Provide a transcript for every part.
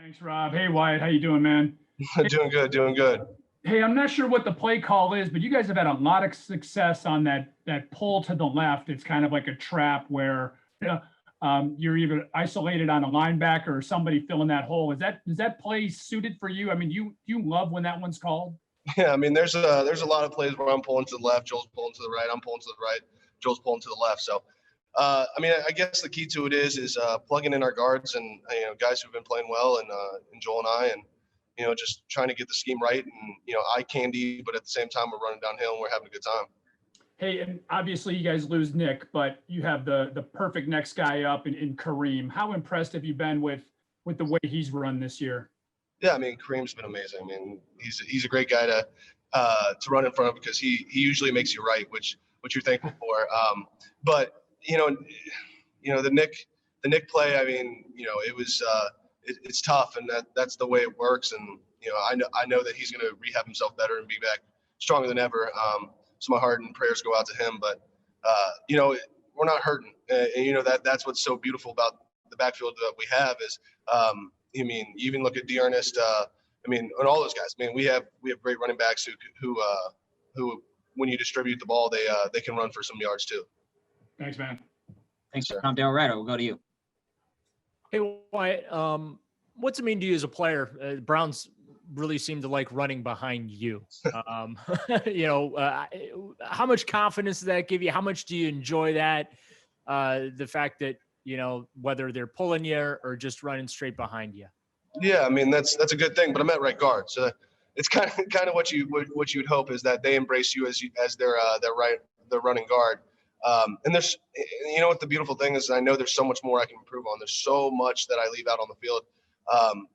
Thanks, Rob. Hey, Wyatt, how you doing, man? Doing good, doing good. Hey, I'm not sure what the play call is, but you guys have had a lot of success on that pull to the left. It's kind of like a trap where you're either isolated on a linebacker or somebody filling that hole. Is that play suited for you? I mean, you love when that one's called. Yeah, I mean, there's a lot of plays where I'm pulling to the left, Joel's pulling to the right, I'm pulling to the right, Joel's pulling to the left. So, I mean, I guess the key to it is plugging in our guards and guys who've been playing well, and Joel and I, and just trying to get the scheme right, and eye candy, but at the same time we're running downhill and we're having a good time. Hey, and obviously you guys lose Nick, but you have the perfect next guy up in Kareem. How impressed have you been with the way he's run this year? Yeah, I mean, Kareem's been amazing. I mean, he's a great guy to run in front of because he usually makes you right, which you're thankful for. But the Nick play. I mean, it was it's tough, and that's the way it works. And I know that he's going to rehab himself better and be back stronger than ever. So my heart and prayers go out to him. But we're not hurting, and that's what's so beautiful about the backfield that we have is. I mean, you even look at Dearness. I mean, and all those guys. I mean, we have great running backs who when you distribute the ball, they can run for some yards too. Thanks, man. Thanks, Tom Del Redo. We'll go to you. Hey, Wyatt, what's it mean to you as a player? Browns really seem to like running behind you. How much confidence does that give you? How much do you enjoy that? The fact that, whether they're pulling you or just running straight behind you. Yeah, I mean that's a good thing, but I'm at right guard, so it's kind of what you'd hope is that they embrace you as their running guard. And there's what the beautiful thing is, I know there's so much more I can improve on. There's so much that I leave out on the field,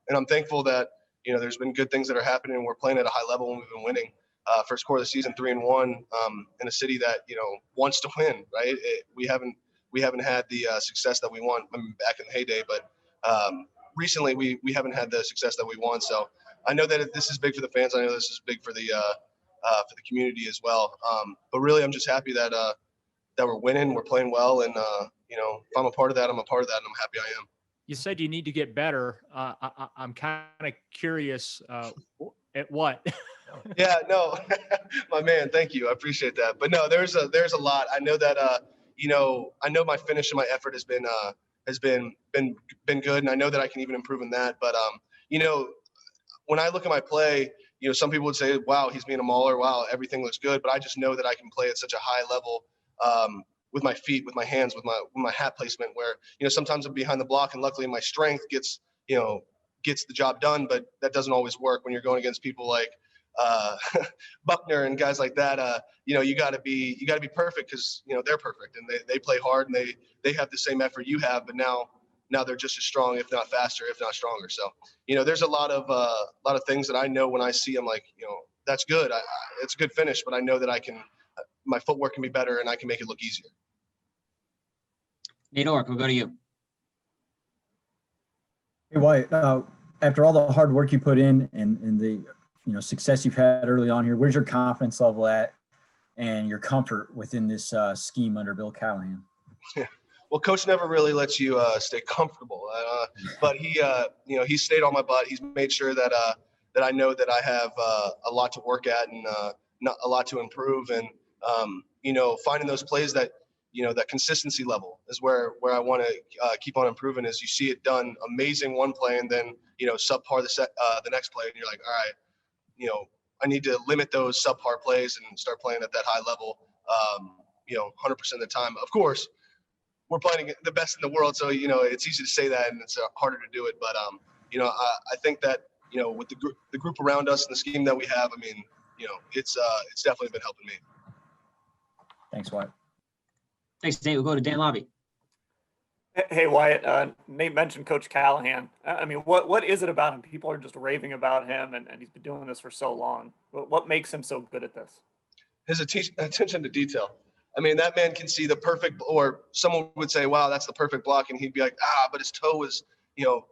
and I'm thankful that there's been good things that are happening. We're playing at a high level and we've been winning. First quarter of the season 3-1 in a city that wants to win. Right? We haven't had the success that we want back in the heyday, but recently we haven't had the success that we want. So I know that this is big for the fans. I know this is big for the community as well. But really, I'm just happy that we're winning, we're playing well, and if I'm a part of that, I'm a part of that, and I'm happy I am. You said you need to get better. I'm kind of curious at what. Yeah, no, my man, thank you. I appreciate that. But no, there's a lot. I know that I know my finish and my effort has been good, and I know that I can even improve in that. But when I look at my play, some people would say, "Wow, he's being a mauler. Wow, everything looks good." But I just know that I can play at such a high level with my feet, with my hands, with my hat placement. Where sometimes I'm behind the block, and luckily my strength gets the job done. But that doesn't always work when you're going against people like Buckner and guys like that. You got to be perfect because they're perfect and they play hard and they have the same effort you have, but now they're just as strong, if not faster, if not stronger. So there's a lot of things that I know when I see. I'm like, that's good. It's a good finish, but I know that my footwork can be better and I can make it look easier. Nate Ork, we'll go to you. Hey, Wyatt, after all the hard work you put in and the success you've had early on here, where's your confidence level at and your comfort within this scheme under Bill Callahan? Well, Coach never really lets you stay comfortable, but he stayed on my butt. He's made sure that I know that I have a lot to work at and not a lot to improve. And finding those plays that that consistency level is where I want to keep on improving. As you see it done amazing one play and then subpar the next play, and you're like, all right. I need to limit those subpar plays and start playing at that high level, 100% of the time. Of course, we're playing the best in the world, so, it's easy to say that and it's harder to do it. But, I think that, with the group around us and the scheme that we have, I mean, it's definitely been helping me. Thanks, Wyatt. Thanks, Nate. We'll go to Dan Lobby. Hey, Wyatt, Nate mentioned Coach Callahan. I mean, what is it about him? People are just raving about him, and he's been doing this for so long. What makes him so good at this? His attention to detail. I mean, that man can see the perfect, or someone would say, wow, that's the perfect block. And he'd be like, but his toe is,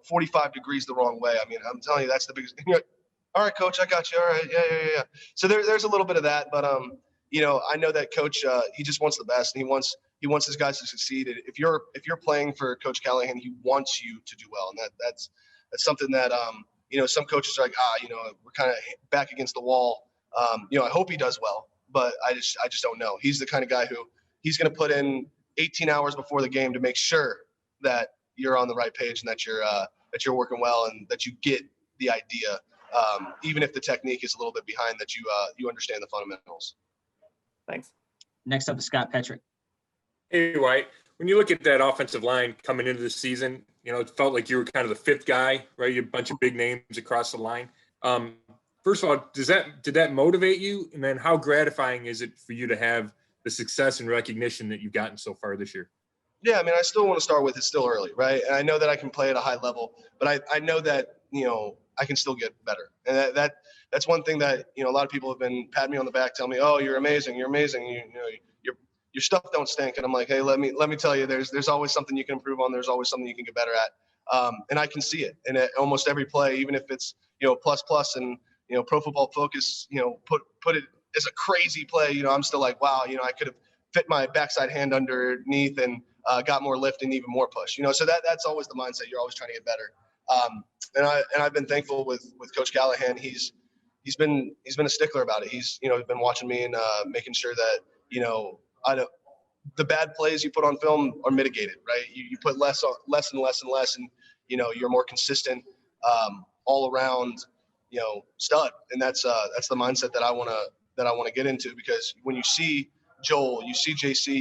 45 degrees the wrong way. I mean, I'm telling you, that's the biggest. And you're like, all right, Coach, I got you. All right. Yeah. So there's a little bit of that, but, I know that Coach, he just wants the best, and he wants his guys to succeed. If you're playing for Coach Callahan, he wants you to do well, and that's something that, some coaches are like, we're kind of back against the wall. I hope he does well, but I just don't know. He's the kind of guy who he's going to put in 18 hours before the game to make sure that you're on the right page and that you're working well and that you get the idea, even if the technique is a little bit behind, that you understand the fundamentals. Thanks. Next up is Scott Petrick. Hey, Wyatt, when you look at that offensive line coming into the season, it felt like you were kind of the fifth guy, right? You had a bunch of big names across the line. First of all, did that motivate you? And then how gratifying is it for you to have the success and recognition that you've gotten so far this year? Yeah, I mean, I still want to start with it's still early, right? And I know that I can play at a high level, but I know that, I can still get better. And that's one thing that, a lot of people have been patting me on the back, telling me, oh, you're amazing. You're amazing. Your stuff don't stink. And I'm like, hey, let me tell you, there's always something you can improve on. There's always something you can get better at. And I can see it. And at almost every play, even if it's, plus and, Pro Football Focus, put it as a crazy play, I'm still like, wow, I could have fit my backside hand underneath and got more lift and even more push, so that's always the mindset. You're always trying to get better. And I've been thankful with Coach Callahan. He's been a stickler about it. He's been watching me and making sure that, the bad plays you put on film are mitigated, right? You put less and less, and you're more consistent, all around, stud. And that's the mindset that I want to get into, because when you see Joel, you see JC,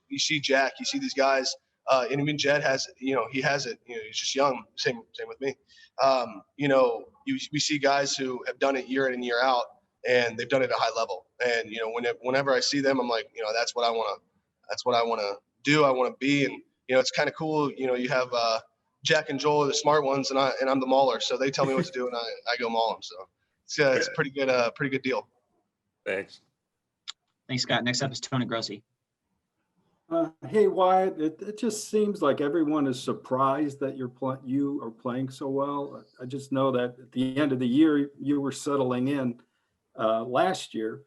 you see Jack, you see these guys, and I mean, Jed has, he has it, he's just young. Same with me. We see guys who have done it year in and year out, and they've done it at a high level. And, whenever I see them, I'm like, that's what I want to do. I want to be. And, it's kind of cool. You have Jack and Joel are the smart ones, and I'm the mauler. So they tell me what to do, and I go maul them. So it's a pretty good deal. Thanks. Thanks, Scott. Next up is Tony Grossi. Hey, Wyatt, it just seems like everyone is surprised that you are playing so well. I just know that at the end of the year, you were settling in last year.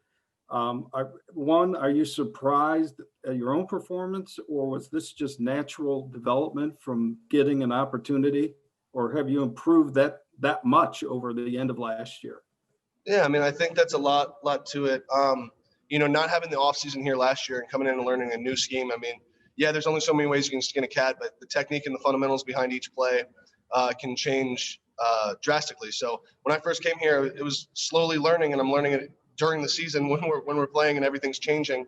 Are you surprised at your own performance, or was this just natural development from getting an opportunity, or have you improved that much over the end of last year? Yeah, I mean, I think that's a lot to it. Not having the off season here last year and coming in and learning a new scheme. I mean, yeah, there's only so many ways you can skin a cat, but the technique and the fundamentals behind each play can change drastically. So when I first came here, it was slowly learning, and I'm learning it during the season when we're playing and everything's changing.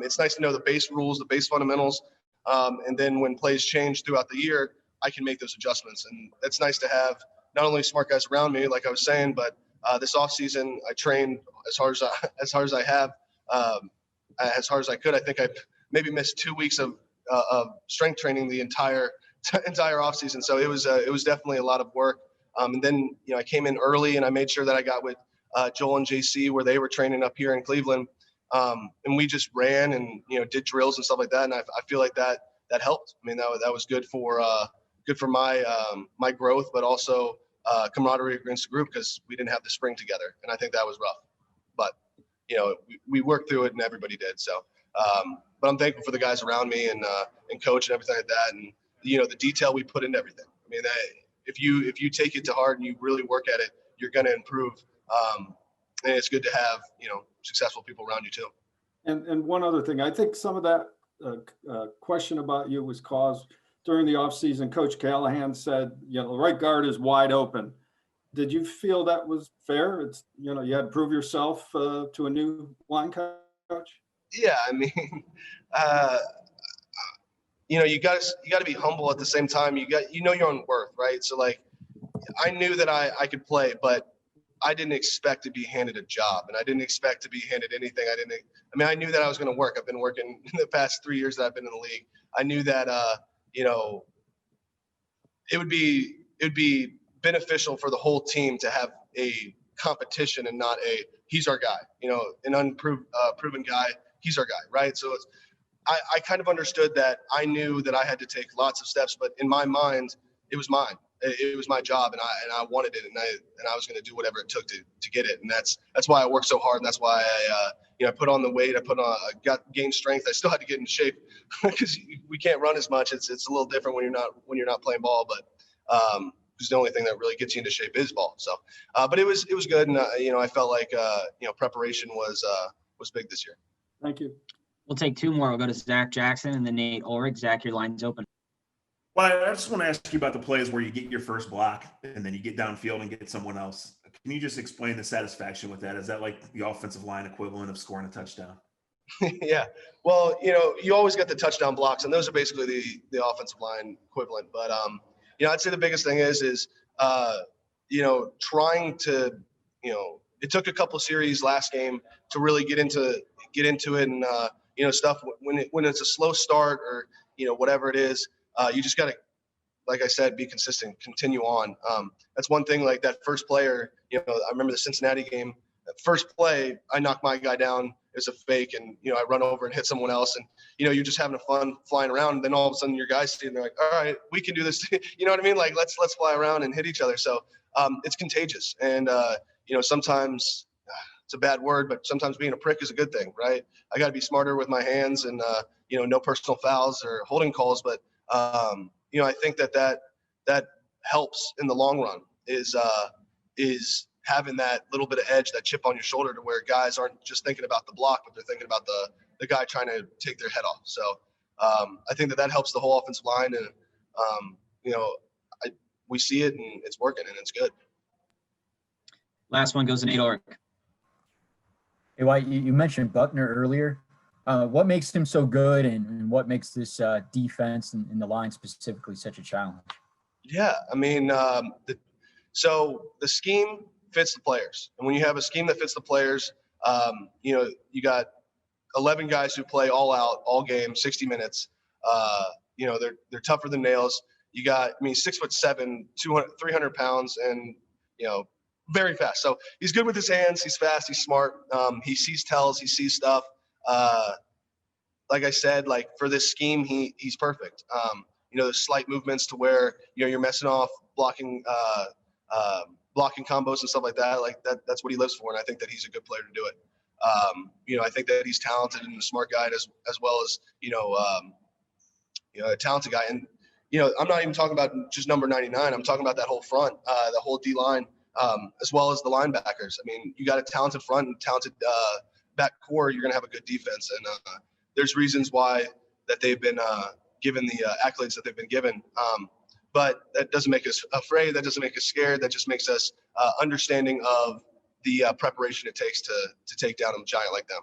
It's nice to know the base rules, the base fundamentals, and then when plays change throughout the year, I can make those adjustments. And it's nice to have not only smart guys around me, like I was saying, but this off season I trained as hard as I have. As hard as I could. I think I maybe missed 2 weeks of strength training the entire off season. So it was definitely a lot of work. And then, I came in early and I made sure that I got with Joel and JC where they were training up here in Cleveland. And we just ran and, did drills and stuff like that. And I feel like that helped. I mean, that was good for my growth, but also camaraderie against the group, because we didn't have the spring together. And I think that was rough, but we worked through it and everybody did. So, but I'm thankful for the guys around me and coach and everything like that. And, the detail we put into everything. I mean, if you take it to heart and you really work at it, you're going to improve. And it's good to have, successful people around you too. And one other thing, I think some of that question about you was caused during the offseason. Coach Callahan said, the right guard is wide open. Did you feel that was fair? It's, you had to prove yourself to a new line coach? Yeah, I mean, you got to be humble at the same time. You know your own worth, right? So like, I knew that I could play, but I didn't expect to be handed a job, and I didn't expect to be handed anything. I knew that I was going to work. I've been working in the past 3 years that I've been in the league. I knew that, it would be beneficial for the whole team to have a competition and not he's our guy, an unproven guy. He's our guy. Right. So I kind of understood that. I knew that I had to take lots of steps, but in my mind, it was mine. It was my job, and I wanted it, and I was going to do whatever it took to get it. And that's why I worked so hard. And that's why I put on the weight. I gained strength. I still had to get in shape because we can't run as much. It's a little different when you're not playing ball, but the only thing that really gets you into shape is ball. So, but it was good. And, I felt like, preparation was big this year. Thank you. We'll take two more. We'll go to Zach Jackson and then Nate Ulrich. Zach, your line's open. Well, I just want to ask you about the plays where you get your first block and then you get downfield and get someone else. Can you just explain the satisfaction with that? Is that like the offensive line equivalent of scoring a touchdown? Yeah. Well, you always get the touchdown blocks, and those are basically the offensive line equivalent. But, I'd say the biggest thing is trying to, it took a couple series last game to really get into it and, stuff when it's a slow start or, whatever it is, you just got to, like I said, be consistent, continue on. That's one thing, like that first player, I remember the Cincinnati game, that first play, I knocked my guy down. It was a fake. And, I run over and hit someone else. And, you're just having fun flying around. And then all of a sudden your guys see, and they're like, all right, we can do this. You know what I mean? Like, let's fly around and hit each other. So it's contagious. And, sometimes it's a bad word, but sometimes being a prick is a good thing, right? I got to be smarter with my hands and, no personal fouls or holding calls. But, I think that helps in the long run is having that little bit of edge, that chip on your shoulder, to where guys aren't just thinking about the block, but they're thinking about the guy trying to take their head off. So I think that helps the whole offensive line. And, we see it and it's working and it's good. Last one goes to Nate Ulrich. Hey, Wyatt, you mentioned Buckner earlier. What makes him so good, and what makes this defense and the line specifically such a challenge? Yeah, I mean, so the scheme fits the players, and when you have a scheme that fits the players, you got 11 guys who play all out, all game, 60 minutes. They're tougher than nails. You got, 6'7", 300 pounds, and very fast. So he's good with his hands. He's fast. He's smart. He sees tells. He sees stuff. Like I said, like for this scheme, he's perfect. There's slight movements to where you're messing off blocking combos and stuff like that. Like that's what he lives for, and I think that he's a good player to do it. I think that he's talented and a smart guy as well as a talented guy. And I'm not even talking about just number 99. I'm talking about that whole front, the whole D line, as well as the linebackers. I mean, you got a talented front and talented back core. You're gonna have a good defense, and there's reasons why that they've been given the accolades that they've been given. But that doesn't make us afraid. That doesn't make us scared. That just makes us understanding of the preparation it takes to take down a giant like them.